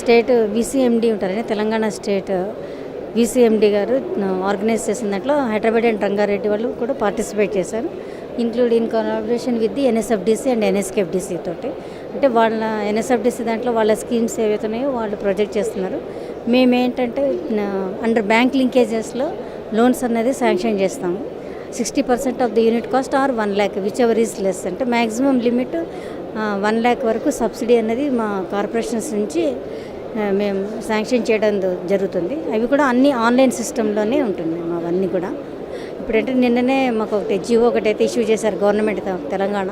State వీసీఎండి ఉంటారని Telangana state వీసీఎండి గారు organise చేసిన దాంట్లో హైదరాబాద్ అండ్ రంగారెడ్డి వాళ్ళు కూడా పార్టిసిపేట్ చేశారు. In collaboration with the NSFDC and NSKFDC తోటి. అంటే వాళ్ళ ఎన్ఎస్ఎఫ్డిసి దాంట్లో వాళ్ళ స్కీమ్స్ ఏవైతున్నాయో వాళ్ళు ప్రొజెక్ట్ చేస్తున్నారు. మేమేంటంటే అండర్ బ్యాంక్ లింకేజెస్లో లోన్స్ అనేది శాంక్షన్ చేస్తాము. 60% of the unit cost or 1 lakh whichever is less. అంటే మ్యాక్సిమం లిమిట్ 1 lakh వరకు సబ్సిడీ అనేది మా కార్పొరేషన్స్ నుంచి మేము శాంక్షన్ చేయడం జరుగుతుంది. అవి కూడా అన్ని ఆన్లైన్ సిస్టంలోనే ఉంటుంది అవన్నీ కూడా. ఇప్పుడంటే నిన్ననే మాకు ఒకటి జియో ఒకటైతే ఇష్యూ చేశారు గవర్నమెంట్ తెలంగాణ.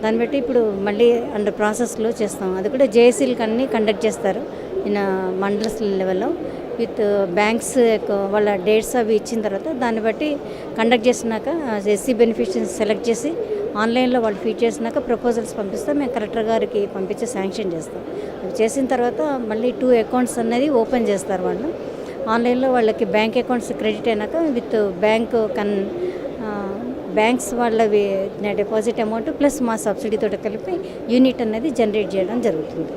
దాన్ని బట్టి ఇప్పుడు మళ్ళీ అండర్ ప్రాసెస్లో చేస్తాం. అది కూడా జేఏసీలకు అన్నీ కండక్ట్ చేస్తారు మండల లెవెల్లో విత్ బ్యాంక్స్ వాళ్ళ డేట్స్ అవి ఇచ్చిన తర్వాత దాన్ని బట్టి కండక్ట్ చేసినాక ఎస్సీ బెనిఫిషియరీస్ సెలెక్ట్ చేసి ఆన్లైన్లో వాళ్ళు ఫీడ్ చేసినాక ప్రపోజల్స్ పంపిస్తాం. మేము కలెక్టర్ గారికి పంపించి శాంక్షన్ చేస్తాం. అవి చేసిన తర్వాత మళ్ళీ 2 అకౌంట్స్ అనేది ఓపెన్ చేస్తారు వాళ్ళు. ఆన్లైన్లో వాళ్ళకి బ్యాంక్ అకౌంట్స్ క్రెడిట్ అయినాక విత్ బ్యాంక్స్ వాళ్ళవి డిపాజిట్ అమౌంట్ ప్లస్ మా సబ్సిడీతో కలిపి యూనిట్ అనేది జనరేట్ చేయడం జరుగుతుంది.